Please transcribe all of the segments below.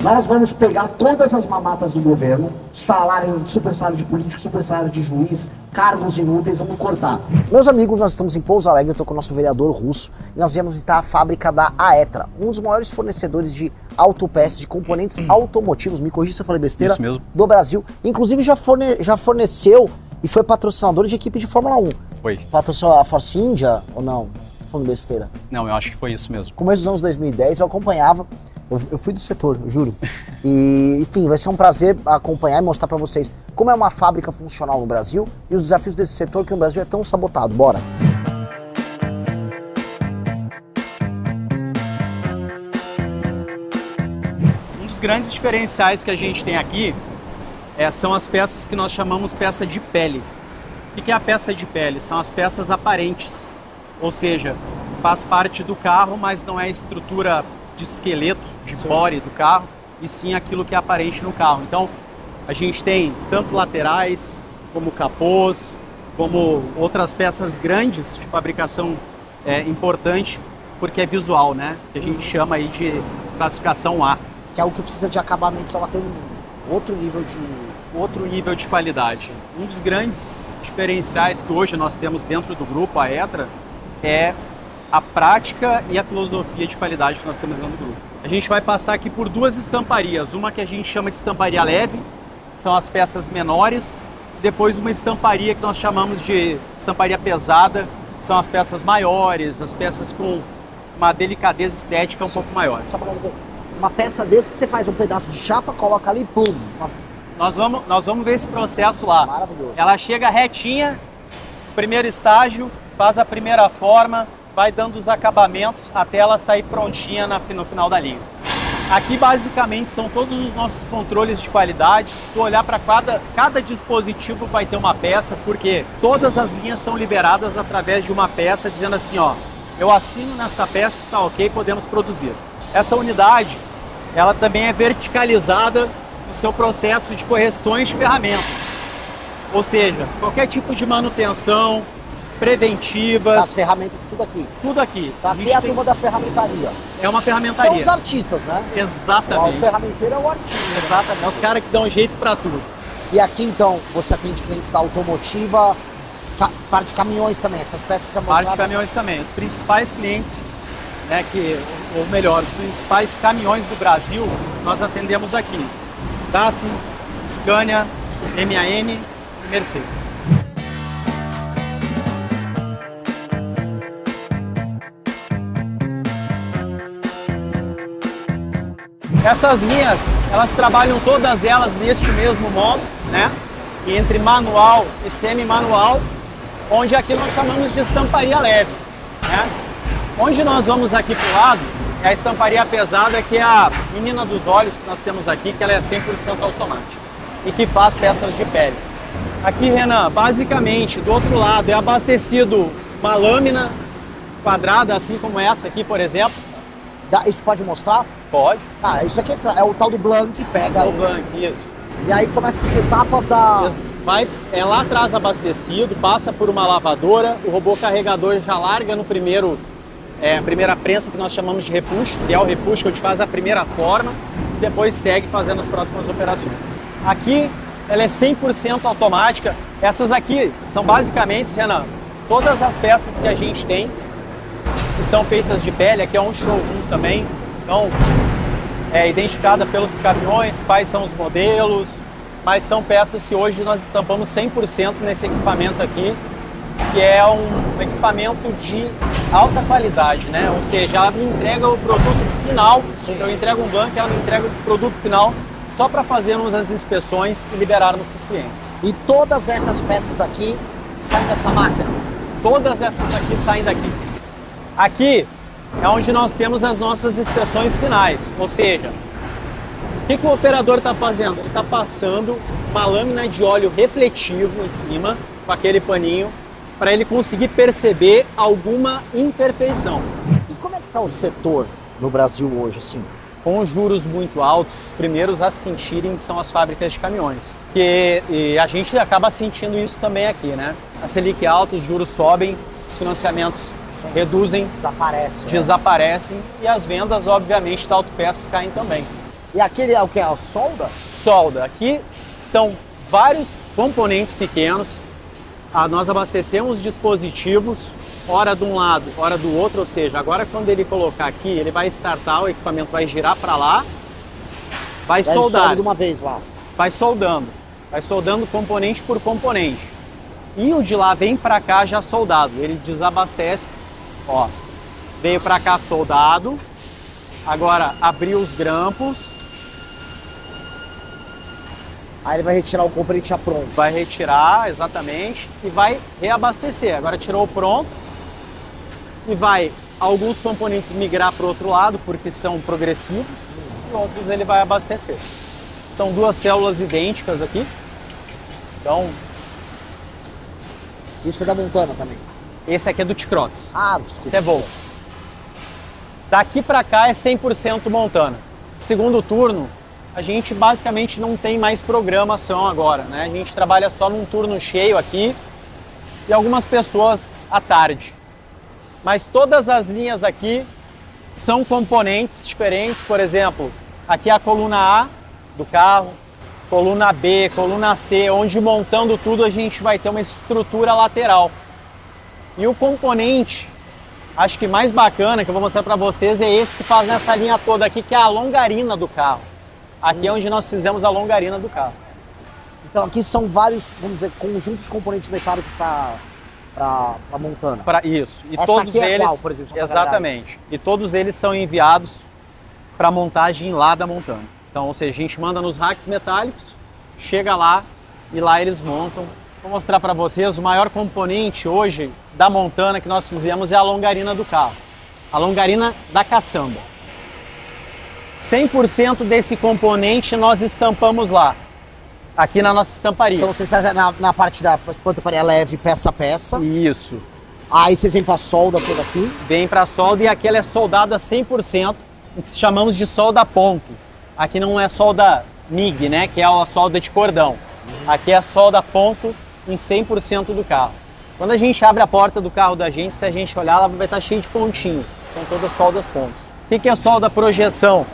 Nós vamos pegar todas as mamatas do governo, salário, super salário de político, super salário de juiz, cargos inúteis, vamos cortar. Meus amigos, nós estamos em Pouso Alegre, eu estou com o nosso vereador Russo, e nós viemos visitar a fábrica da Aetra, um dos maiores fornecedores de autopeças, de componentes automotivos, me corrija se eu falei besteira, isso mesmo, do Brasil. Inclusive já forneceu e foi patrocinador de equipe de Fórmula 1. Foi. Patrocinou a Force India ou não? Tô falando besteira. Não, eu acho que foi isso mesmo. Começo dos anos 2010, eu acompanhava. Eu fui do setor, eu juro. E, enfim, vai ser um prazer acompanhar e mostrar pra vocês como é uma fábrica funcional no Brasil e os desafios desse setor que no Brasil é tão sabotado. Bora! Um dos grandes diferenciais que a gente tem aqui são as peças que nós chamamos peça de pele. O que é a peça de pele? São as peças aparentes, ou seja, faz parte do carro, mas não é a estrutura de esqueleto, de body do carro, e sim aquilo que é aparente no carro. Então, a gente tem tanto laterais, como capôs, como outras peças grandes de fabricação importante, porque é visual, né? Que a gente chama aí de classificação A. Que é o que precisa de acabamento, ela tem um outro nível de qualidade. Um dos grandes diferenciais que hoje nós temos dentro do grupo, a Aetra, é a prática e a filosofia de qualidade que nós temos dentro do grupo. A gente vai passar aqui por duas estamparias, uma que a gente chama de estamparia leve, são as peças menores, depois uma estamparia que nós chamamos de estamparia pesada, são as peças maiores, as peças com uma delicadeza estética um pouco maior. Só para dizer, uma peça desse você faz um pedaço de chapa, coloca ali e pum! Nós vamos ver esse processo lá. Maravilhoso. Ela chega retinha, primeiro estágio, faz a primeira forma, vai dando os acabamentos até ela sair prontinha no final da linha. Aqui basicamente são todos os nossos controles de qualidade. Se tu olhar para cada dispositivo vai ter uma peça, porque todas as linhas são liberadas através de uma peça dizendo assim, ó, eu assino nessa peça, está ok, podemos produzir. Essa unidade, ela também é verticalizada no seu processo de correções de ferramentas. Ou seja, qualquer tipo de manutenção, preventivas. As ferramentas, tudo aqui. Tudo aqui. Tá aqui a turma da ferramentaria. É uma ferramentaria. São os artistas, né? Exatamente. O ferramenteiro é o artista. Exatamente. É os caras que dão jeito para tudo. E aqui, então, você atende clientes da automotiva, parte de caminhões também, essas peças são parte de caminhões também. Os principais clientes, né, ou melhor, os principais caminhões do Brasil, nós atendemos aqui. DAF, Scania, MAN e Mercedes. Essas linhas, elas trabalham todas elas neste mesmo modo, né? E entre manual e semi-manual, onde aqui nós chamamos de estamparia leve, né? Onde nós vamos aqui para o lado é a estamparia pesada, que é a menina dos olhos que nós temos aqui, que ela é 100% automática e que faz peças de pele. Aqui, Renan, basicamente, do outro lado é abastecido uma lâmina quadrada, assim como essa aqui, por exemplo. Isso pode mostrar? Pode. Ah, isso aqui é o tal do Blank, pega. O Blank, isso. E aí começa as etapas da... É lá atrás abastecido, passa por uma lavadora, o robô carregador já larga no primeiro, a primeira prensa que nós chamamos de repuxo, que é o repuxo que a gente faz a primeira forma, e depois segue fazendo as próximas operações. Aqui, ela é 100% automática. Essas aqui são basicamente, Renan, todas as peças que a gente tem, que são feitas de pele. Aqui é um showroom também, então é identificada pelos caminhões, quais são os modelos, mas são peças que hoje nós estampamos 100% nesse equipamento aqui, que é um equipamento de alta qualidade, né? Ou seja, ela me entrega o produto final. Sim. Eu entrego um banco, ela me entrega o produto final só para fazermos as inspeções e liberarmos para os clientes. E todas essas peças aqui saem dessa máquina? Todas essas aqui saem daqui. Aqui é onde nós temos as nossas inspeções finais, ou seja, o que o operador está fazendo? Ele está passando uma lâmina de óleo refletivo em cima, com aquele paninho, para ele conseguir perceber alguma imperfeição. E como é que está o setor no Brasil hoje, assim? Com os juros muito altos, os primeiros a sentirem são as fábricas de caminhões. E a gente acaba sentindo isso também aqui, né? A Selic alta, os juros sobem, os financiamentos reduzem, desaparecem e as vendas, obviamente, da autopeças caem também. E aquele é o que? A solda? Solda. Aqui são vários componentes pequenos. Nós abastecemos dispositivos, hora de um lado, hora do outro, ou seja, agora quando ele colocar aqui, ele vai startar, o equipamento vai girar para lá, vai soldar. De uma vez lá. Vai soldando componente por componente. E o de lá vem para cá já soldado, ele desabastece, ó, veio para cá soldado, agora abriu os grampos. Aí ele vai retirar o componente já pronto. Vai retirar, exatamente, e vai reabastecer. Agora tirou o pronto e vai alguns componentes migrar para o outro lado, porque são progressivos, e outros ele vai abastecer. São duas células idênticas aqui. Então, isso é da Montana também? Esse aqui é do T-Cross. Desculpa. Esse é Volks. Daqui para cá é 100% Montana. Segundo turno, a gente basicamente não tem mais programação agora, né? A gente trabalha só num turno cheio aqui e algumas pessoas à tarde. Mas todas as linhas aqui são componentes diferentes. Por exemplo, aqui é a coluna A do carro, coluna B, coluna C, onde montando tudo a gente vai ter uma estrutura lateral. E o componente, acho que mais bacana que eu vou mostrar para vocês é esse que faz nessa linha toda aqui, que é a longarina do carro. Aqui é onde nós fizemos a longarina do carro. Então aqui são vários, vamos dizer, conjuntos de componentes metálicos para Montana. Isso. E essa todos aqui é eles, qual, por exemplo? exatamente. E todos eles são enviados para montagem lá da Montana. Então, ou seja, a gente manda nos racks metálicos, chega lá e lá eles montam. Vou mostrar para vocês, o maior componente hoje da Montana que nós fizemos é a longarina do carro. A longarina da caçamba. 100% desse componente nós estampamos lá, aqui na nossa estamparia. Então vocês fazem na parte da estamparia leve, peça a peça. Isso. Aí vocês vêm para a solda toda aqui. Vem para a solda e aqui ela é soldada 100%, o que chamamos de solda ponto. Aqui não é solda MIG, né, que é a solda de cordão. Aqui é a solda ponto em 100% do carro. Quando a gente abre a porta do carro da gente, se a gente olhar, ela vai estar cheia de pontinhos. São todas soldas pontos. O que é solda projeção?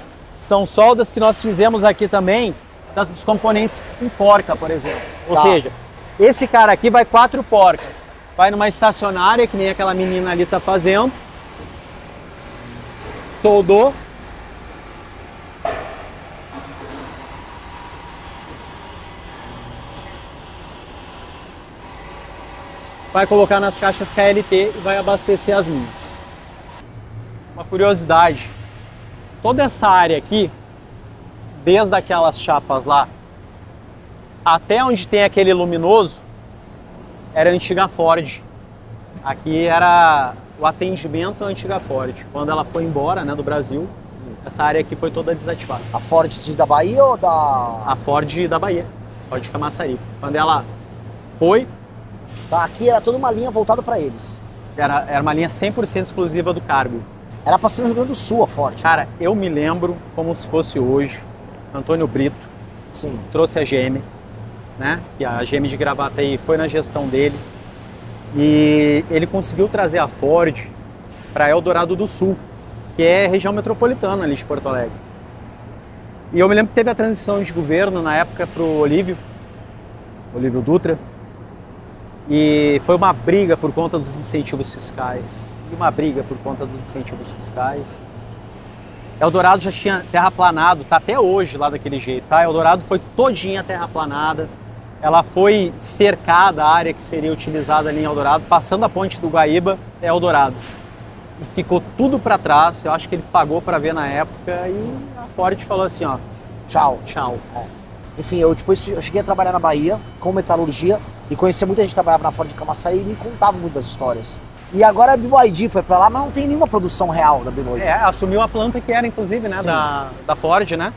São soldas que nós fizemos aqui também dos componentes em porca, por exemplo. Ou seja, esse cara aqui vai 4 porcas. Vai numa estacionária, que nem aquela menina ali está fazendo. Soldou. Vai colocar nas caixas KLT e vai abastecer as linhas. Uma curiosidade. Toda essa área aqui, desde aquelas chapas lá, até onde tem aquele luminoso, era a antiga Ford. Aqui era o atendimento à antiga Ford. Quando ela foi embora, né, do Brasil, essa área aqui foi toda desativada. A Ford da Bahia ou da... A Ford da Bahia, Ford Camaçari. Quando ela foi... Aqui era toda uma linha voltada para eles. Era uma linha 100% exclusiva do cargo. Era para ser no Rio Grande do Sul a Ford. Cara, eu me lembro como se fosse hoje. Antônio Brito trouxe a GM, né? E a GM de Gravataí foi na gestão dele. E ele conseguiu trazer a Ford para Eldorado do Sul, que é região metropolitana ali de Porto Alegre. E eu me lembro que teve a transição de governo na época para o Olívio Dutra. E foi uma briga por conta dos incentivos fiscais. E uma briga por conta dos incentivos fiscais. Eldorado já tinha terraplanado, tá até hoje lá daquele jeito, tá? Eldorado foi todinha terraplanada. Ela foi cercada, a área que seria utilizada ali em Eldorado, passando a ponte do Guaíba, é Eldorado. E ficou tudo para trás, eu acho que ele pagou para ver na época e a Ford falou assim, ó, tchau. Enfim, eu cheguei a trabalhar na Bahia com metalurgia e conhecia muita gente que trabalhava na Ford de Camaçari e me contava muitas histórias. E agora a BYD foi para lá, mas não tem nenhuma produção real da BYD. Assumiu a planta que era, inclusive, né, da Ford, né?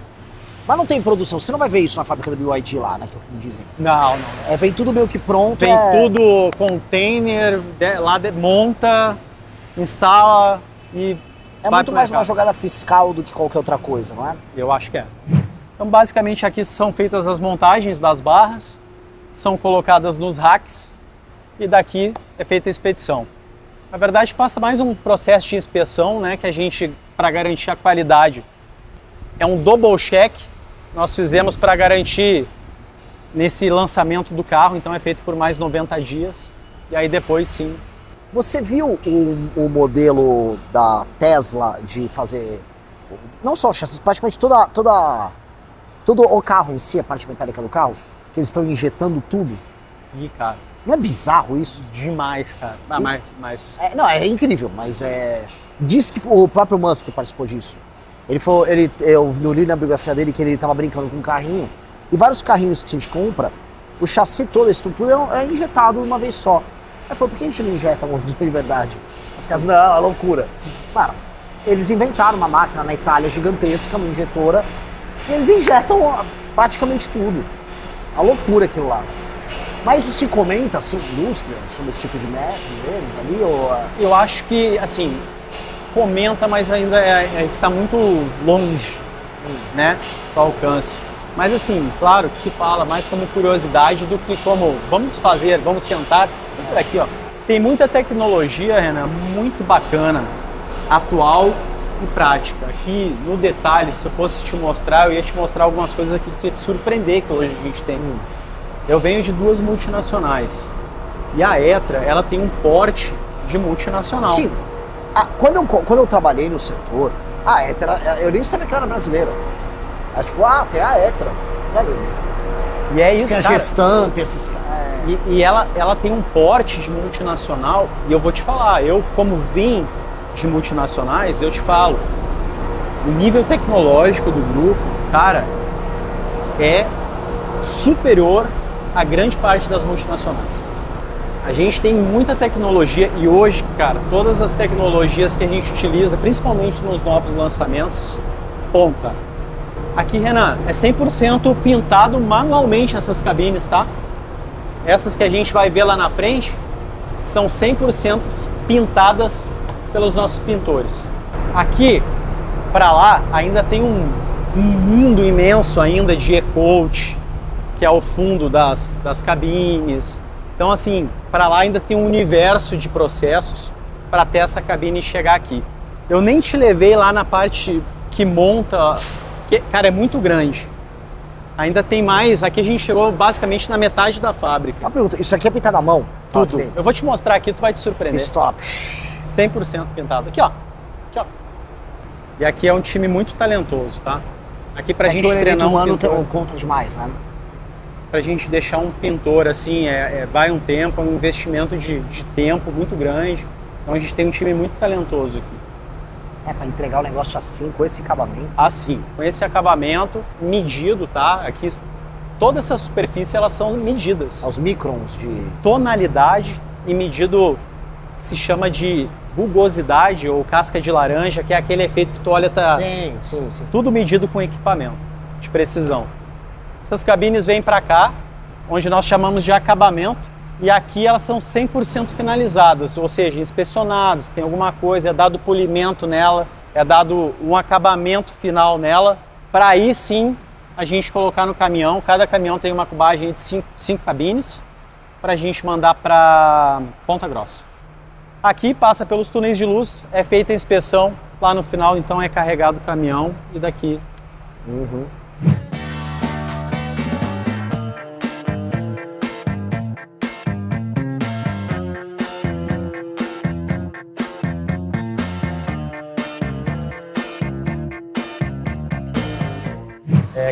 Mas não tem produção, você não vai ver isso na fábrica da BYD lá, né, que me dizem. Não. Vem tudo meio que pronto. Vem tudo container, monta, instala e é muito mais uma jogada fiscal do que qualquer outra coisa, não é? Eu acho que é. Então, basicamente, aqui são feitas as montagens das barras, são colocadas nos racks e daqui é feita a expedição. Na verdade, passa mais um processo de inspeção, né, que a gente, para garantir a qualidade é um double check, nós fizemos para garantir nesse lançamento do carro, então é feito por mais 90 dias, e aí depois sim. Você viu o modelo da Tesla de fazer, não só o chassi, praticamente todo o carro em si, a parte metálica do carro, que eles estão injetando tudo? Ih, cara. Não é bizarro isso? Demais, cara. Ah, mas... Não, é incrível, mas diz que o próprio Musk participou disso. Eu li na biografia dele que ele estava brincando com um carrinho, e vários carrinhos que a gente compra, o chassi todo, a estrutura é injetado uma vez só. Aí falou, por que a gente não injeta um de verdade? Os caras, não, é loucura. Claro, eles inventaram uma máquina na Itália gigantesca, uma injetora, e eles injetam praticamente tudo. A loucura aquilo lá. Mas isso se comenta, assim, na indústria, sobre esse tipo de método deles ali, ou... Eu acho que, assim, comenta, mas ainda está muito longe, né, do alcance. Mas assim, claro que se fala mais como curiosidade do que como vamos fazer, vamos tentar. Aqui, ó, tem muita tecnologia, Renan, muito bacana, atual e prática. Aqui, no detalhe, se eu fosse te mostrar, eu ia te mostrar algumas coisas aqui que ia te surpreender que hoje a gente tem. Eu venho de 2 multinacionais e a Etra, ela tem um porte de multinacional. Sim. Quando eu trabalhei no setor, a Etra, eu nem sabia que ela era brasileira. É tipo, tem a Etra, sabe? E é isso, que a Gestamp, esses caras. E ela tem um porte de multinacional, e eu vou te falar, eu como vim de multinacionais, eu te falo, o nível tecnológico do grupo, cara, é superior a grande parte das multinacionais. A gente tem muita tecnologia e hoje, cara, todas as tecnologias que a gente utiliza, principalmente nos novos lançamentos, ponta. Aqui, Renan, é 100% pintado manualmente essas cabines, tá? Essas que a gente vai ver lá na frente são 100% pintadas pelos nossos pintores. Aqui, para lá, ainda tem um mundo imenso ainda de e-coach, que é o fundo das cabines. Então, assim, para lá ainda tem um universo de processos para até essa cabine chegar aqui. Eu nem te levei lá na parte que monta... Cara, é muito grande. Ainda tem mais. Aqui a gente chegou basicamente na metade da fábrica. Uma pergunta, isso aqui é pintado à mão? Tudo. Eu vou te mostrar aqui, tu vai te surpreender. Stop. 100% pintado. Aqui, ó. Aqui, ó. E aqui é um time muito talentoso, tá? Aqui pra gente treinar um pintor. Conta demais, né? Pra gente deixar um pintor assim, vai um tempo, é um investimento de tempo muito grande. Então a gente tem um time muito talentoso aqui. Para entregar o negócio assim, com esse acabamento? Assim, com esse acabamento medido, tá? Aqui, toda essa superfície, elas são medidas. Aos microns de... Tonalidade e medido que se chama de rugosidade ou casca de laranja, que é aquele efeito que tu olha, tá... Sim. Tudo medido com equipamento de precisão. Essas cabines vêm para cá, onde nós chamamos de acabamento, e aqui elas são 100% finalizadas, ou seja, inspecionadas, tem alguma coisa, é dado polimento nela, é dado um acabamento final nela, para aí sim a gente colocar no caminhão. Cada caminhão tem uma cubagem de 5 cabines, para a gente mandar para Ponta Grossa. Aqui passa pelos túneis de luz, é feita a inspeção, lá no final então é carregado o caminhão e daqui.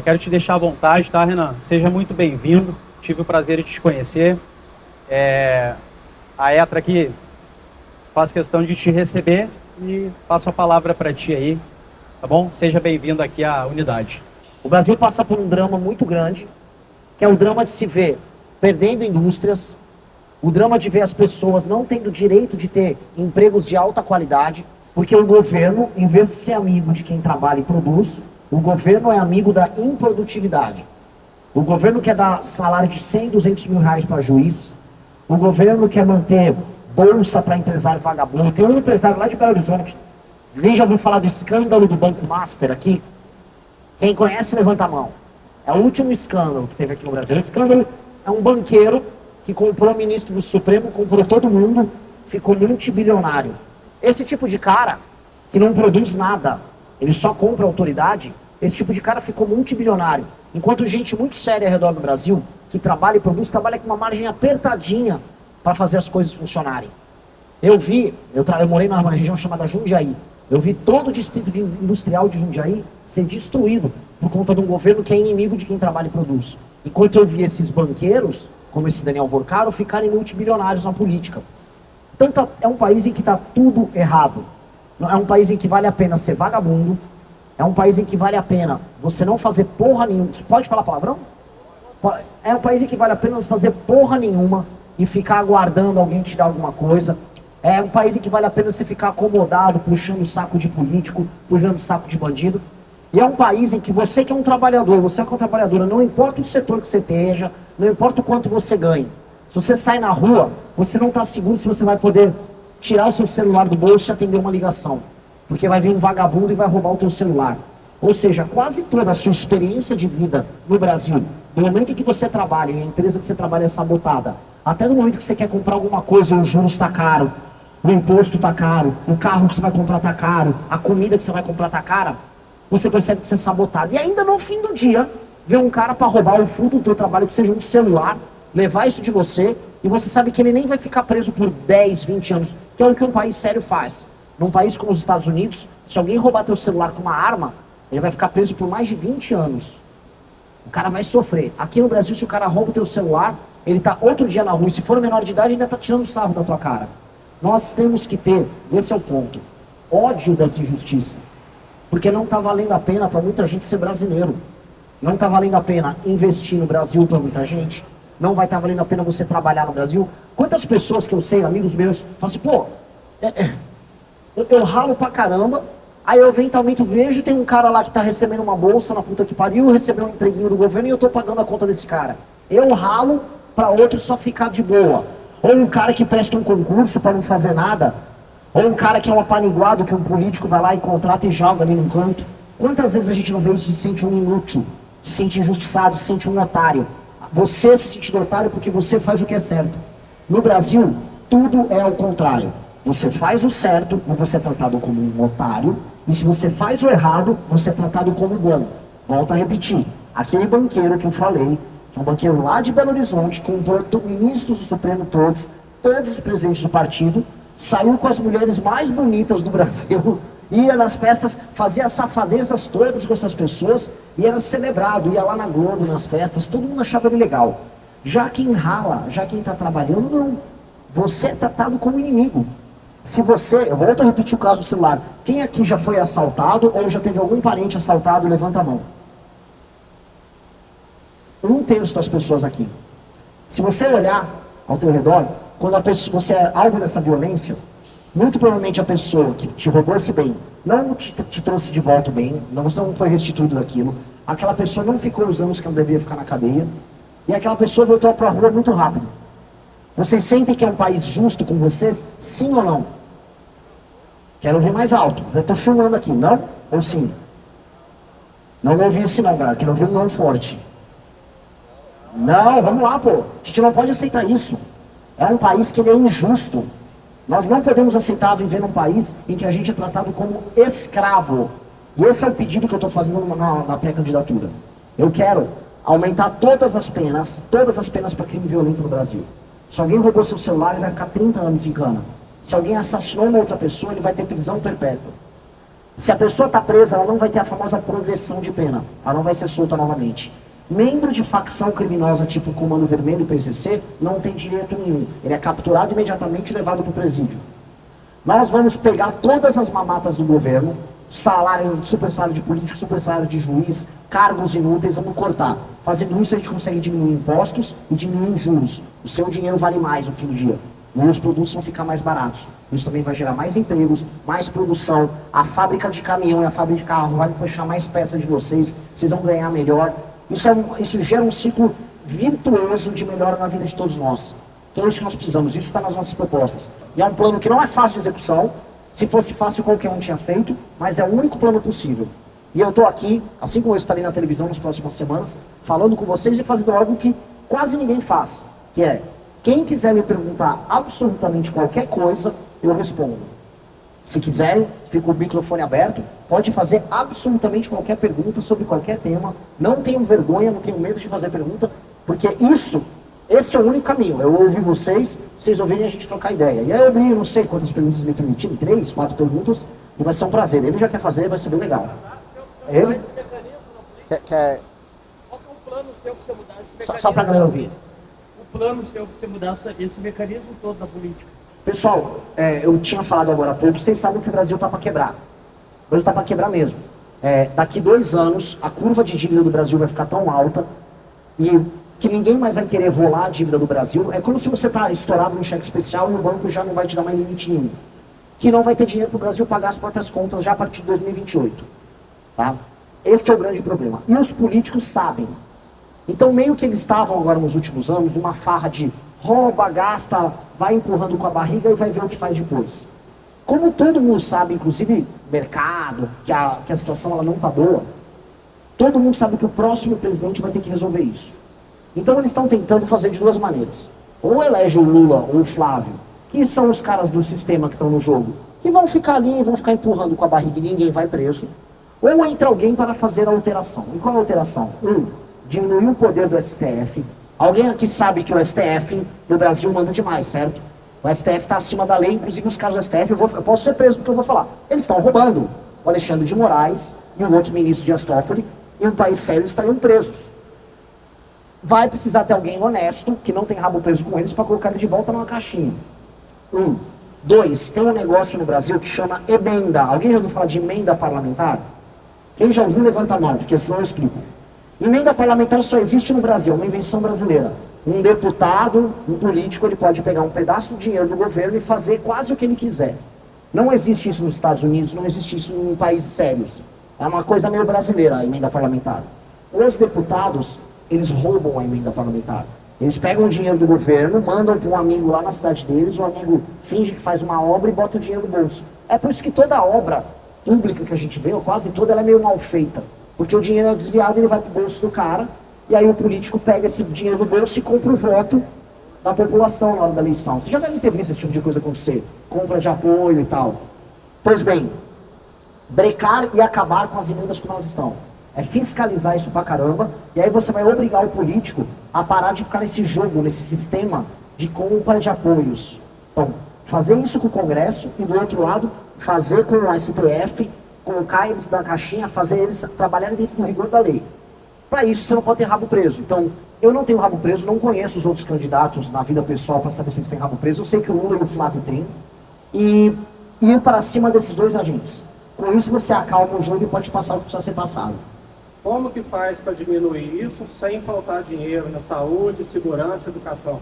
Quero te deixar à vontade, tá, Renan? Seja muito bem-vindo. Tive o prazer de te conhecer. A Etra aqui faz questão de te receber e passo a palavra para ti aí, tá bom? Seja bem-vindo aqui à unidade. O Brasil passa por um drama muito grande, que é o drama de se ver perdendo indústrias, o drama de ver as pessoas não tendo direito de ter empregos de alta qualidade, porque o governo, em vez de ser amigo de quem trabalha e produz, o governo é amigo da improdutividade. O governo quer dar salário de 100, 200 mil reais para juiz. O governo quer manter bolsa para empresário vagabundo. Tem um empresário lá de Belo Horizonte, nem já ouviu falar do escândalo do Banco Master aqui? Quem conhece, levanta a mão. É o último escândalo que teve aqui no Brasil. O escândalo é um banqueiro que comprou o ministro do Supremo, comprou todo mundo, ficou multibilionário. Esse tipo de cara, que não produz nada, ele só compra autoridade, Esse tipo de cara ficou multibilionário. Enquanto gente muito séria ao redor do Brasil, que trabalha e produz, trabalha com uma margem apertadinha para fazer as coisas funcionarem. Eu morei numa região chamada Jundiaí. Eu vi todo o distrito industrial de Jundiaí ser destruído por conta de um governo que é inimigo de quem trabalha e produz. Enquanto eu vi esses banqueiros, como esse Daniel Vorcaro, ficarem multibilionários na política. Então é um país em que está tudo errado. É um país em que vale a pena ser vagabundo. É um país em que vale a pena você não fazer porra nenhuma. Você pode falar palavrão? É um país em que vale a pena não fazer porra nenhuma e ficar aguardando alguém te dar alguma coisa. É um país em que vale a pena você ficar acomodado, puxando o saco de político, puxando o saco de bandido. E é um país em que você que é um trabalhador, você que é uma trabalhadora, não importa o setor que você esteja, não importa o quanto você ganhe. Se você sai na rua, você não está seguro se você vai poder tirar o seu celular do bolso e atender uma ligação. Porque vai vir um vagabundo e vai roubar o teu celular. Ou seja, quase toda a sua experiência de vida no Brasil, do momento em que você trabalha e a empresa que você trabalha é sabotada, até no momento que você quer comprar alguma coisa, o juros está caro, o imposto está caro, o carro que você vai comprar está caro, a comida que você vai comprar está cara, você percebe que você é sabotado. E ainda no fim do dia, vem um cara para roubar o fruto do teu trabalho, que seja um celular, levar isso de você, e você sabe que ele nem vai ficar preso por 10, 20 anos, que é o que um país sério faz. Num país como os Estados Unidos, se alguém roubar teu celular com uma arma, ele vai ficar preso por mais de 20 anos. O cara vai sofrer. Aqui no Brasil, se o cara rouba o teu celular, ele tá outro dia na rua, e se for menor de idade, ainda tá tirando sarro da tua cara. Nós temos que ter, esse é o ponto, ódio dessa injustiça. Porque não tá valendo a pena para muita gente ser brasileiro. Não tá valendo a pena investir no Brasil para muita gente. Não vai estar valendo a pena você trabalhar no Brasil. Quantas pessoas que eu sei, amigos meus, falam assim, pô, eu ralo pra caramba, aí eu eventualmente vejo, tem um cara lá que tá recebendo uma bolsa na puta que pariu, recebeu um empreguinho do governo e eu tô pagando a conta desse cara. Eu ralo pra outro só ficar de boa. Ou um cara que presta um concurso pra não fazer nada. Ou um cara que é um apaniguado, que um político vai lá e contrata e joga ali num canto. Quantas vezes a gente não vê isso e se sente um inútil, se sente injustiçado, se sente um otário? Você se sente otário porque você faz o que é certo. No Brasil, tudo é ao contrário. Você faz o certo, mas você é tratado como um otário. E se você faz o errado, você é tratado como bom. Volto a repetir. Aquele banqueiro que eu falei, que é um banqueiro lá de Belo Horizonte, comprou ministros do Supremo todos os presidentes do partido, saiu com as mulheres mais bonitas do Brasil, ia nas festas, fazia safadezas todas com essas pessoas, e era celebrado, ia lá na Globo, nas festas, todo mundo achava ele legal. Já quem rala, já quem está trabalhando, não. Você é tratado como inimigo. Se você, eu volto a repetir o caso do celular, quem aqui já foi assaltado ou já teve algum parente assaltado, levanta a mão. 1/3 das pessoas aqui. Se você olhar ao teu redor, quando a pessoa, você é alvo dessa violência, muito provavelmente a pessoa que te roubou esse bem não te trouxe de volta o bem, você não foi restituído daquilo, aquela pessoa não ficou os anos que ela deveria ficar na cadeia, e aquela pessoa voltou para a rua muito rápido. Vocês sentem que é um país justo com vocês? Sim ou não? Quero ouvir mais alto. Eu estou filmando aqui, não ou sim? Não ouvi esse não, galera. Quero ouvir um não forte. Não, vamos lá, pô. A gente não pode aceitar isso. É um país que ele é injusto. Nós não podemos aceitar viver num país em que a gente é tratado como escravo. E esse é o pedido que eu estou fazendo na pré-candidatura. Eu quero aumentar todas as penas para crime violento no Brasil. Se alguém roubou seu celular, ele vai ficar 30 anos em cana. Se alguém assassinou uma outra pessoa, ele vai ter prisão perpétua. Se a pessoa está presa, ela não vai ter a famosa progressão de pena. Ela não vai ser solta novamente. Membro de facção criminosa tipo Comando Vermelho e PCC não tem direito nenhum. Ele é capturado imediatamente e levado para o presídio. Nós vamos pegar todas as mamatas do governo, salário, super salário de político, super salário de juiz, cargos inúteis, vamos cortar. Fazendo isso a gente consegue diminuir impostos e diminuir os juros. O seu dinheiro vale mais no fim do dia. E os produtos vão ficar mais baratos. Isso também vai gerar mais empregos, mais produção. A fábrica de caminhão e a fábrica de carro vai puxar mais peças de vocês. Vocês vão ganhar melhor. Isso gera um ciclo virtuoso de melhora na vida de todos nós. Então é isso que nós precisamos. Isso está nas nossas propostas. E é um plano que não é fácil de execução. Se fosse fácil, qualquer um tinha feito. Mas é o único plano possível. E eu estou aqui, assim como eu estarei na televisão nas próximas semanas, falando com vocês e fazendo algo que quase ninguém faz. Que é, quem quiser me perguntar absolutamente qualquer coisa, eu respondo. Se quiserem, fica o microfone aberto, pode fazer absolutamente qualquer pergunta sobre qualquer tema. Não tenham vergonha, não tenham medo de fazer pergunta, porque este é o único caminho. Eu ouvi vocês ouvirem a gente trocar ideia. E aí eu abri, não sei quantas perguntas me permitiram, 3, 4 perguntas, e vai ser um prazer. Ele já quer fazer, vai ser bem legal. Ele? Quer... Qual que é o plano seu para você mudar esse mecanismo? Só para a galera ouvir. O plano seu para você mudar esse mecanismo todo da política? Pessoal, eu tinha falado agora há pouco, vocês sabem que o Brasil está para quebrar. O Brasil está para quebrar mesmo. Daqui 2 anos, a curva de dívida do Brasil vai ficar tão alta e que ninguém mais vai querer rolar a dívida do Brasil. É como se você está estourado num cheque especial e o banco já não vai te dar mais limite nenhum. Que não vai ter dinheiro para o Brasil pagar as próprias contas já a partir de 2028. Tá? Este é o grande problema. E os políticos sabem. Então, meio que eles estavam agora nos últimos anos, uma farra de rouba, gasta, vai empurrando com a barriga e vai ver o que faz depois. Como todo mundo sabe, inclusive mercado, que a situação ela não está boa, todo mundo sabe que o próximo presidente vai ter que resolver isso. Então eles estão tentando fazer de 2 maneiras. Ou elege o Lula ou o Flávio, que são os caras do sistema que estão no jogo, que vão ficar ali, vão ficar empurrando com a barriga e ninguém vai preso. Ou entra alguém para fazer a alteração. E qual é a alteração? Diminuir o poder do STF. Alguém aqui sabe que o STF no Brasil manda demais, certo? O STF está acima da lei, inclusive os caras do STF, eu posso ser preso porque eu vou falar. Eles estão roubando. O Alexandre de Moraes e o outro ministro Dias Toffoli, em um país sério, estariam presos. Vai precisar ter alguém honesto, que não tem rabo preso com eles, para colocar eles de volta numa caixinha. 2, tem um negócio no Brasil que chama emenda. Alguém já ouviu falar de emenda parlamentar? Quem já ouviu, levanta a mão, porque senão eu explico. Emenda parlamentar só existe no Brasil, é uma invenção brasileira. Um deputado, um político, ele pode pegar um pedaço do dinheiro do governo e fazer quase o que ele quiser. Não existe isso nos Estados Unidos, não existe isso em países sérios. É uma coisa meio brasileira a emenda parlamentar. Os deputados, eles roubam a emenda parlamentar. Eles pegam o dinheiro do governo, mandam para um amigo lá na cidade deles, o amigo finge que faz uma obra e bota o dinheiro no bolso. É por isso que toda obra pública que a gente vê, ou quase toda, ela é meio mal feita. Porque o dinheiro é desviado, ele vai para o bolso do cara, e aí o político pega esse dinheiro do bolso e compra o voto da população na hora da eleição. Você já deve ter visto esse tipo de coisa acontecer. Compra de apoio e tal. Pois bem, brecar e acabar com as emendas como elas estão. É fiscalizar isso pra caramba, e aí você vai obrigar o político a parar de ficar nesse jogo, nesse sistema de compra de apoios. Então, fazer isso com o Congresso e do outro lado, fazer com o STF, colocar eles na caixinha, fazer eles trabalharem dentro do rigor da lei. Para isso você não pode ter rabo preso. Então, eu não tenho rabo preso, não conheço os outros candidatos na vida pessoal para saber se eles têm rabo preso. Eu sei que o Lula e o Flávio têm. E ir para cima desses 2 agentes. Com isso você acalma o jogo e pode passar o que precisa ser passado. Como que faz para diminuir isso sem faltar dinheiro na saúde, segurança, educação?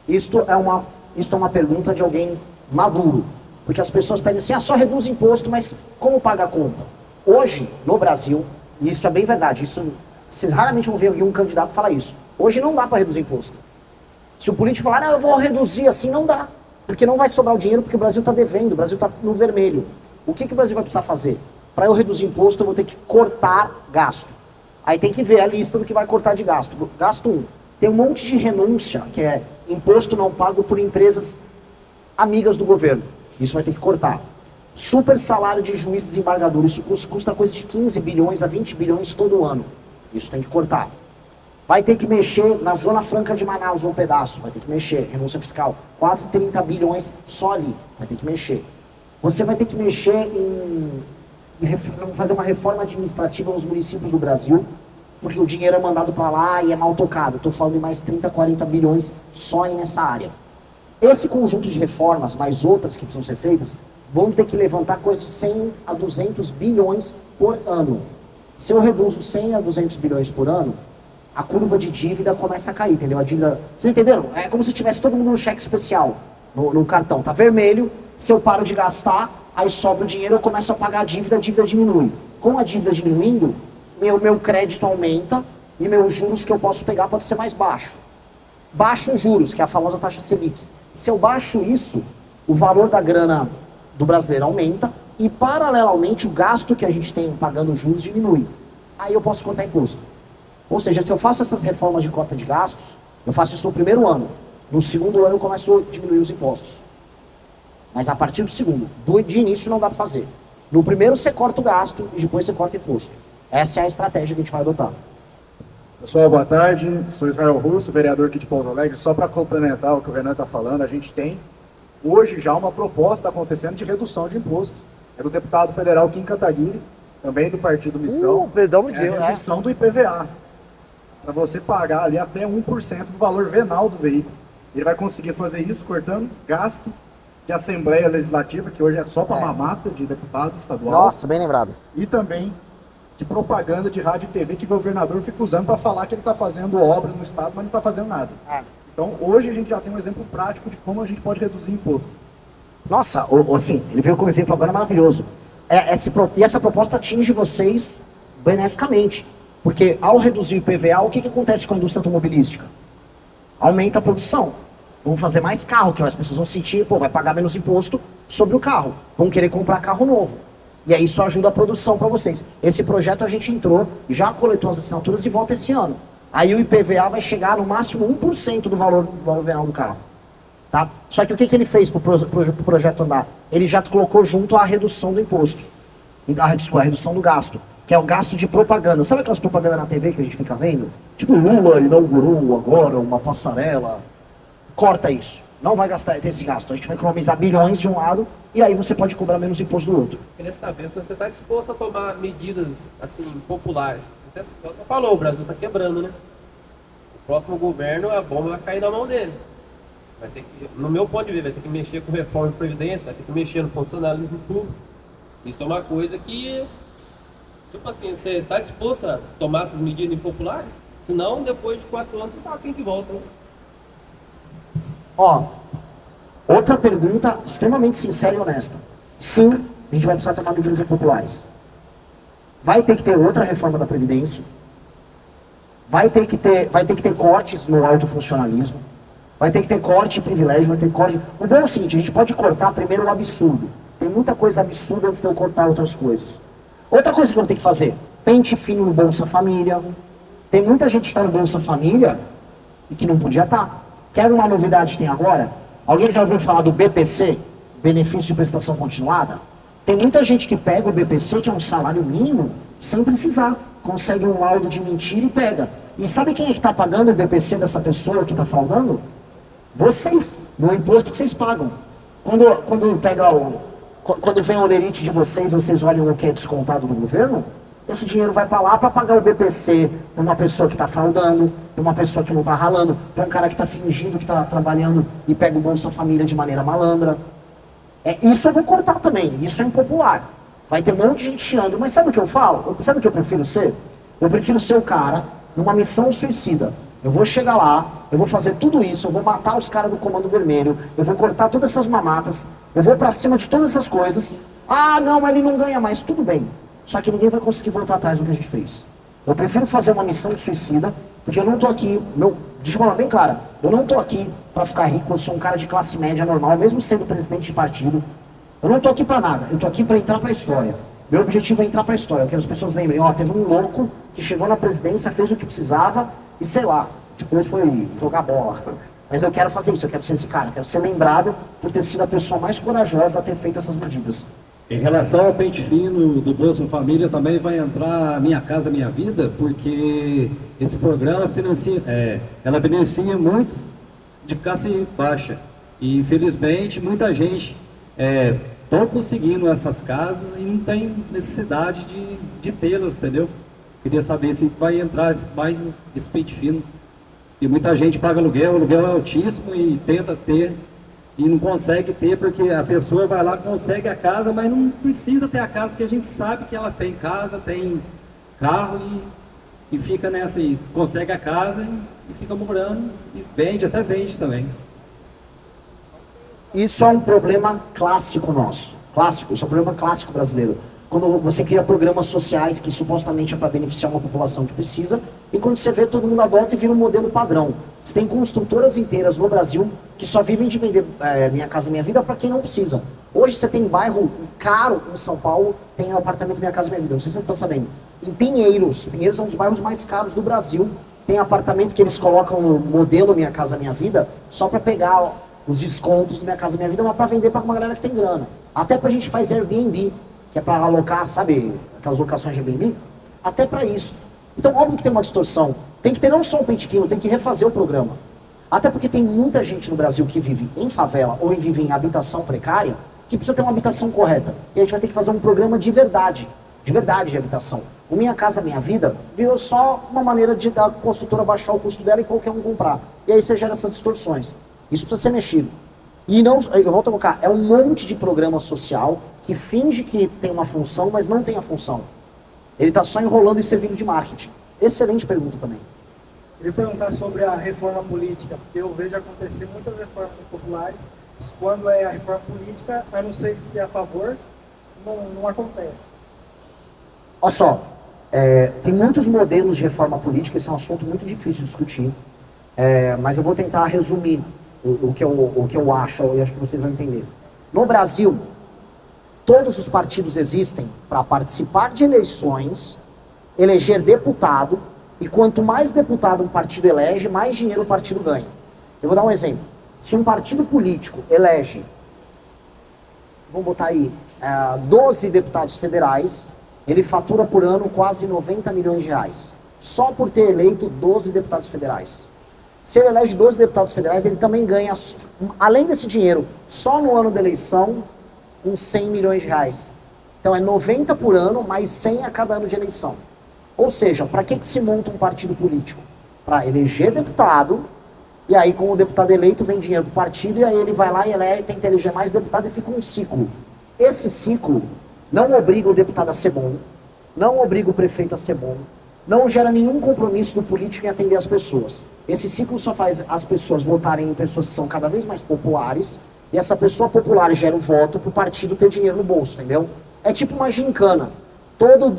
Isto é uma pergunta de alguém maduro. Porque as pessoas pedem assim, só reduz imposto, mas como paga a conta? Hoje, no Brasil, e isso é bem verdade, vocês raramente vão ver um candidato falar isso. Hoje não dá para reduzir imposto. Se o político falar, não, eu vou reduzir assim, não dá. Porque não vai sobrar o dinheiro, porque o Brasil está devendo, o Brasil está no vermelho. O que o Brasil vai precisar fazer? Para eu reduzir imposto, eu vou ter que cortar gasto. Aí tem que ver a lista do que vai cortar de gasto. Gasto 1. Tem um monte de renúncia, que é imposto não pago por empresas amigas do governo. Isso vai ter que cortar. Super salário de juiz desembargador. Isso custa coisa de 15 bilhões a 20 bilhões todo ano. Isso tem que cortar. Vai ter que mexer na Zona Franca de Manaus, um pedaço. Vai ter que mexer. Renúncia fiscal. Quase 30 bilhões só ali. Vai ter que mexer. Você vai ter que mexer em fazer uma reforma administrativa nos municípios do Brasil, porque o dinheiro é mandado para lá e é mal tocado. Estou falando de mais 30, 40 bilhões só aí nessa área. Esse conjunto de reformas, mais outras que precisam ser feitas, vão ter que levantar coisa de 100 a 200 bilhões por ano. Se eu reduzo 100 a 200 bilhões por ano, a curva de dívida começa a cair, entendeu? A dívida... Vocês entenderam? É como se tivesse todo mundo num cheque especial no cartão. Tá vermelho, se eu paro de gastar, aí sobra o dinheiro, eu começo a pagar a dívida diminui. Com a dívida diminuindo, meu crédito aumenta e meus juros que eu posso pegar pode ser mais baixo. Baixo os juros, que é a famosa taxa Selic. Se eu baixo isso, o valor da grana do brasileiro aumenta e, paralelamente, o gasto que a gente tem pagando juros diminui. Aí eu posso cortar imposto. Ou seja, se eu faço essas reformas de corte de gastos, eu faço isso no primeiro ano. No segundo ano eu começo a diminuir os impostos. Mas a partir do segundo, de início não dá para fazer. No primeiro você corta o gasto e depois você corta o imposto. Essa é a estratégia que a gente vai adotar. Pessoal, boa tarde. Sou Israel Russo, vereador aqui de Pouso Alegre. Só para complementar o que o Renan está falando, a gente tem hoje já uma proposta acontecendo de redução de imposto. É do deputado federal Kim Kataguiri, também do Partido Missão. Perdão, a redução do IPVA. Para você pagar ali até 1% do valor venal do veículo. Ele vai conseguir fazer isso cortando gasto de Assembleia Legislativa, que hoje é só para mamata de deputado estadual. Nossa, bem lembrado. E também de propaganda de rádio e TV que o governador fica usando para falar que ele está fazendo obra no estado, mas não está fazendo nada. Então, hoje a gente já tem um exemplo prático de como a gente pode reduzir imposto. Nossa, assim, ele veio com um exemplo agora maravilhoso. E essa proposta atinge vocês beneficamente. Porque ao reduzir o IPVA, o que acontece com a indústria automobilística? Aumenta a produção. Vão fazer mais carro, que as pessoas vão sentir, vai pagar menos imposto sobre o carro. Vão querer comprar carro novo. E aí isso ajuda a produção para vocês. Esse projeto a gente entrou, já coletou as assinaturas e volta esse ano. Aí o IPVA vai chegar no máximo 1% do valor venal do carro. Tá? Só que o que ele fez para o projeto andar? Ele já colocou junto a redução do imposto. A redução do gasto. Que é o gasto de propaganda. Sabe aquelas propagandas na TV que a gente fica vendo? Tipo, Lula inaugurou agora uma passarela. Corta isso. Não vai gastar esse gasto. A gente vai economizar bilhões de um lado e aí você pode cobrar menos imposto do outro. Queria saber se você está disposto a tomar medidas assim populares. Você falou, o Brasil está quebrando, né? O próximo governo, a bomba vai cair na mão dele. Vai ter que, no meu ponto de vista, vai ter que mexer com reforma de previdência, vai ter que mexer no funcionalismo público. Isso é uma coisa que, tipo assim, você está disposto a tomar essas medidas impopulares? Senão, depois de 4 anos, você sabe quem que volta, né? Ó, outra pergunta extremamente sincera e honesta. Sim, a gente vai precisar tomar medidas impopulares. Vai ter que ter outra reforma da Previdência. Vai ter que ter cortes no alto funcionalismo. Vai ter que ter corte de privilégio, vai ter corte... O bom é o seguinte, a gente pode cortar primeiro o absurdo. Tem muita coisa absurda antes de eu cortar outras coisas. Outra coisa que eu vou ter que fazer, pente fino no Bolsa Família. Tem muita gente que está no Bolsa Família e que não podia estar. Quer uma novidade que tem agora? Alguém já ouviu falar do BPC? Benefício de Prestação Continuada? Tem muita gente que pega o BPC, que é um salário mínimo, sem precisar. Consegue um laudo de mentira e pega. E sabe quem é que está pagando o BPC dessa pessoa que está fraudando? Vocês, no imposto que vocês pagam. Quando vem o olerite de vocês, vocês olham o que é descontado do governo, esse dinheiro vai para lá para pagar o BPC para uma pessoa que está fraudando, para uma pessoa que não está ralando, para um cara que está fingindo que está trabalhando e pega o Bolsa Família de maneira malandra. Isso eu vou cortar também, isso é impopular. Vai ter um monte de gente chiando, mas sabe o que eu falo? Sabe o que eu prefiro ser? Eu prefiro ser o cara numa missão suicida. Eu vou chegar lá, eu vou fazer tudo isso, eu vou matar os caras do Comando Vermelho, eu vou cortar todas essas mamatas, eu vou pra cima de todas essas coisas. Ah, não, ele não ganha mais, tudo bem. Só que ninguém vai conseguir voltar atrás do que a gente fez. Eu prefiro fazer uma missão suicida, porque eu não tô aqui, de forma bem clara, eu não tô aqui pra ficar rico, eu sou um cara de classe média normal, mesmo sendo presidente de partido. Eu não tô aqui pra nada, eu tô aqui pra entrar pra história. Meu objetivo é entrar pra história, eu quero que as pessoas lembrem, teve um louco que chegou na presidência, fez o que precisava, e sei lá, depois foi jogar bola. Mas eu quero fazer isso, eu quero ser esse cara, eu quero ser lembrado por ter sido a pessoa mais corajosa a ter feito essas medidas. Em relação ao pente fino do Bolsa Família, também vai entrar Minha Casa Minha Vida, porque esse programa ela beneficia muitos de classe baixa. E infelizmente muita gente estão conseguindo essas casas e não tem necessidade de tê-las, entendeu? Queria saber se vai entrar mais esse pente fino. E muita gente paga aluguel, o aluguel é altíssimo e tenta ter e não consegue ter porque a pessoa vai lá, consegue a casa, mas não precisa ter a casa, porque a gente sabe que ela tem casa, tem carro e fica nessa aí, consegue a casa e fica morando e até vende também. Isso é um problema clássico nosso, isso é um problema clássico brasileiro. Quando você cria programas sociais que supostamente é para beneficiar uma população que precisa, e quando você vê todo mundo adota e vira um modelo padrão. Você tem construtoras inteiras no Brasil que só vivem de vender Minha Casa Minha Vida para quem não precisa. Hoje você tem bairro caro em São Paulo, tem apartamento Minha Casa Minha Vida, não sei se você está sabendo. Em Pinheiros é um dos bairros mais caros do Brasil, tem apartamento que eles colocam no modelo Minha Casa Minha Vida só para pegar os descontos do Minha Casa Minha Vida, mas para vender para uma galera que tem grana. Até para a gente faz Airbnb, que é para alocar, sabe, aquelas locações de Airbnb, até para isso. Então, óbvio que tem uma distorção. Tem que ter não só um pente fino, tem que refazer o programa. Até porque tem muita gente no Brasil que vive em favela ou vive em habitação precária, que precisa ter uma habitação correta. E a gente vai ter que fazer um programa de verdade de habitação. O Minha Casa Minha Vida virou só uma maneira de da construtora baixar o custo dela e qualquer um comprar. E aí você gera essas distorções. Isso precisa ser mexido. E não, eu volto a colocar, é um monte de programa social que finge que tem uma função, mas não tem a função. Ele está só enrolando e servindo de marketing. Excelente pergunta também. Eu ia perguntar sobre a reforma política, porque eu vejo acontecer muitas reformas populares, quando é a reforma política, a não ser que se é a favor, não acontece. Olha só, tem muitos modelos de reforma política, esse é um assunto muito difícil de discutir, mas eu vou tentar resumir o que eu acho, e acho que vocês vão entender. No Brasil, todos os partidos existem para participar de eleições, eleger deputado, e quanto mais deputado um partido elege, mais dinheiro o partido ganha. Eu vou dar um exemplo. Se um partido político elege, vamos botar aí, 12 deputados federais, ele fatura por ano quase 90 milhões de reais. Só por ter eleito 12 deputados federais. Se ele elege 12 deputados federais, ele também ganha, além desse dinheiro, só no ano da eleição, uns 100 milhões de reais. Então é 90 por ano, mais 100 a cada ano de eleição. Ou seja, para que se monta um partido político? Para eleger deputado, e aí com o deputado eleito vem dinheiro do partido, e aí ele vai lá e elege, tenta eleger mais deputado e fica um ciclo. Esse ciclo não obriga o deputado a ser bom, não obriga o prefeito a ser bom, não gera nenhum compromisso do político em atender as pessoas. Esse ciclo só faz as pessoas votarem em pessoas que são cada vez mais populares, e essa pessoa popular gera o voto para o partido ter dinheiro no bolso, entendeu? É tipo uma gincana.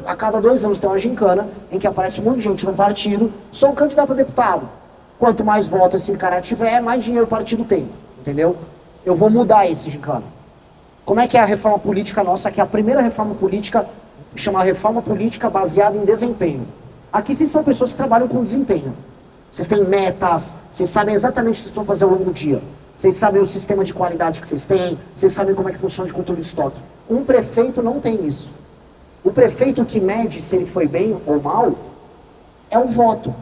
A cada 2 anos tem uma gincana em que aparece um monte de gente no partido, sou um candidato a deputado. Quanto mais votos esse cara tiver, mais dinheiro o partido tem, entendeu? Eu vou mudar esse gincana. Como é que é a reforma política nossa? Que é a primeira reforma política, chama reforma política baseada em desempenho. Aqui vocês são pessoas que trabalham com desempenho. Vocês têm metas, vocês sabem exatamente o que vocês vão fazer ao longo do dia. Vocês sabem o sistema de qualidade que vocês têm, vocês sabem como é que funciona de controle de estoque. Um prefeito não tem isso. O prefeito que mede se ele foi bem ou mal é o voto.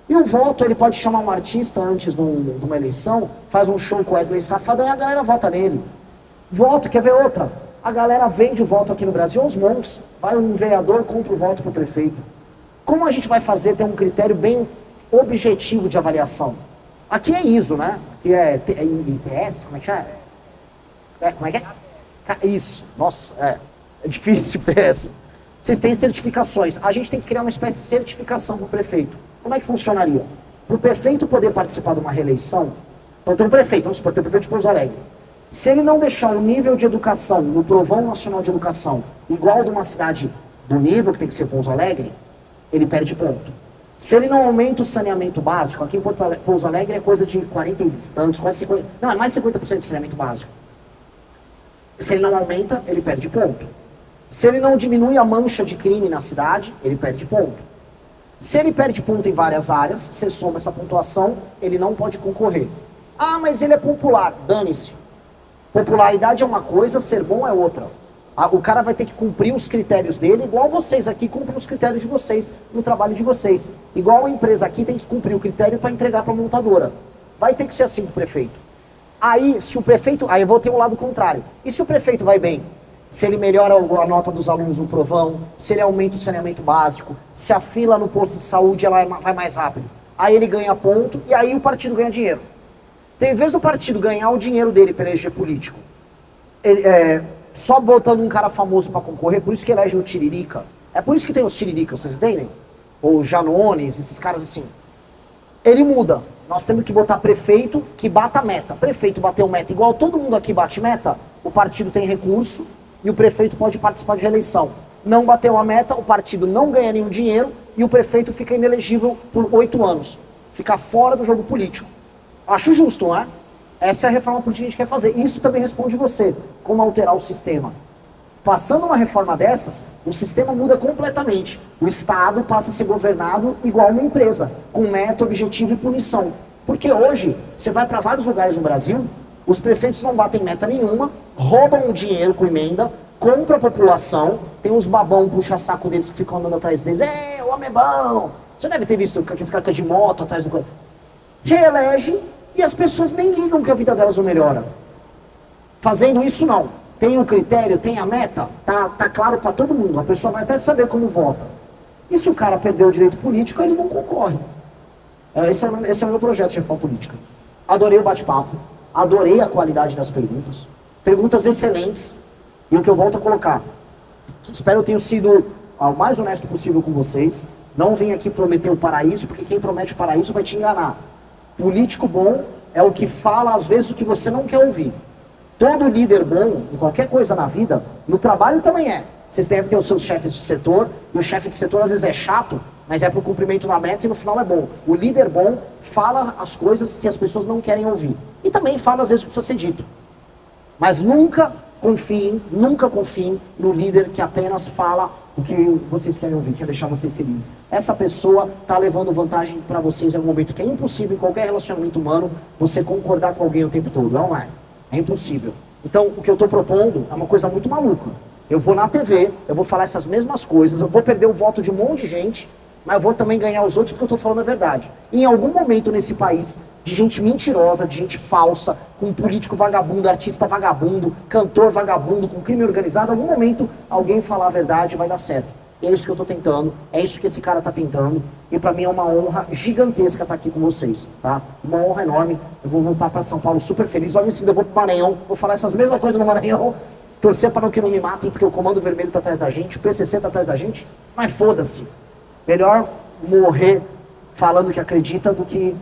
E o voto, ele pode chamar um artista antes de uma eleição, faz um show com Wesley Safadão e a galera vota nele. Voto, quer ver outra? A galera vende o voto aqui no Brasil aos montes. Vai um vereador contra o voto pro prefeito. Como a gente vai fazer ter um critério bem objetivo de avaliação? Aqui é ISO, né? Aqui é ITS, como é que é? Como é que é? Isso, nossa, é difícil ter essa. Vocês têm certificações. A gente tem que criar uma espécie de certificação para o prefeito. Como é que funcionaria? Para o prefeito poder participar de uma reeleição, então tem um prefeito, vamos supor, tem um prefeito de Pouso Alegre. Se ele não deixar o nível de educação no Provão Nacional de Educação igual de uma cidade do nível que tem que ser Pouso Alegre, ele perde ponto. Se ele não aumenta o saneamento básico, aqui em Pouso Alegre é coisa de 40 e tantos, quase 50, não, é mais de 50% de saneamento básico. Se ele não aumenta, ele perde ponto. Se ele não diminui a mancha de crime na cidade, ele perde ponto. Se ele perde ponto em várias áreas, você soma essa pontuação, ele não pode concorrer. Ah, mas ele é popular. Dane-se. Popularidade é uma coisa, ser bom é outra. O cara vai ter que cumprir os critérios dele, igual vocês aqui cumprem os critérios de vocês no trabalho de vocês. Igual a empresa aqui tem que cumprir o critério para entregar para a montadora. Vai ter que ser assim com o prefeito. Aí, se o prefeito... Aí eu vou ter um lado contrário. E se o prefeito vai bem? Se ele melhora a nota dos alunos no provão, se ele aumenta o saneamento básico, se a fila no posto de saúde ela vai mais rápido. Aí ele ganha ponto e aí o partido ganha dinheiro. Então, em vez do partido ganhar o dinheiro dele para eleger político, só botando um cara famoso para concorrer, por isso que elege o Tiririca. É por isso que tem os Tiriricas, vocês entendem? Ou Janones, esses caras assim. Ele muda. Nós temos que botar prefeito que bata a meta. Prefeito bateu meta igual todo mundo aqui bate meta, o partido tem recurso e o prefeito pode participar de reeleição. Não bateu a meta, o partido não ganha nenhum dinheiro e o prefeito fica inelegível por 8 anos. Fica fora do jogo político. Acho justo, não é? Essa é a reforma política que a gente quer fazer. Isso também responde você, como alterar o sistema. Passando uma reforma dessas, o sistema muda completamente. O Estado passa a ser governado igual uma empresa, com meta, objetivo e punição. Porque hoje, você vai para vários lugares no Brasil, Os prefeitos não batem meta nenhuma, roubam o dinheiro com emenda, compram a população, tem uns babão puxa-saco deles que ficam andando atrás deles. O homem é bom! Você deve ter visto aqueles caras de moto atrás do... Reelege e as pessoas nem ligam que a vida delas não melhora. Fazendo isso, não. Tem o critério, tem a meta, tá claro para todo mundo. A pessoa vai até saber como vota. E se o cara perdeu o direito político, ele não concorre. Esse é o meu projeto de reforma política. Adorei o bate-papo, adorei a qualidade das perguntas. Perguntas excelentes. E o que eu volto a colocar. Espero ter sido o mais honesto possível com vocês. Não vim aqui prometer o paraíso, porque quem promete o paraíso vai te enganar. Político bom é o que fala, às vezes, o que você não quer ouvir. Todo líder bom, em qualquer coisa na vida, no trabalho também é. Vocês devem ter os seus chefes de setor, e o chefe de setor às vezes é chato, mas é pro cumprimento da meta e no final é bom. O líder bom fala as coisas que as pessoas não querem ouvir. E também fala às vezes o que precisa ser dito. Mas nunca confiem no líder que apenas fala o que vocês querem ouvir, quer deixar vocês felizes. Essa pessoa está levando vantagem para vocês em um momento que é impossível em qualquer relacionamento humano você concordar com alguém o tempo todo, não é? É impossível. Então, o que eu estou propondo é uma coisa muito maluca. Eu vou na TV, eu vou falar essas mesmas coisas, eu vou perder o voto de um monte de gente, mas eu vou também ganhar os outros porque eu estou falando a verdade. E em algum momento nesse país, de gente mentirosa, de gente falsa, com um político vagabundo, artista vagabundo, cantor vagabundo, com crime organizado, em algum momento alguém falar a verdade vai dar certo. É isso que eu estou tentando, é isso que esse cara está tentando, e para mim é uma honra gigantesca estar aqui com vocês, tá? Uma honra enorme. Eu vou voltar para São Paulo super feliz, logo em seguida eu vou para o Maranhão, vou falar essas mesmas coisas no Maranhão, torcer para que não me matem, porque o Comando Vermelho está atrás da gente, o PCC está atrás da gente, mas foda-se. Melhor morrer falando que acredita do que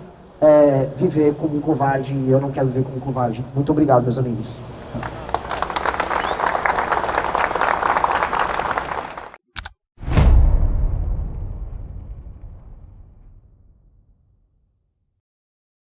viver como um covarde, e eu não quero viver como um covarde. Muito obrigado, meus amigos.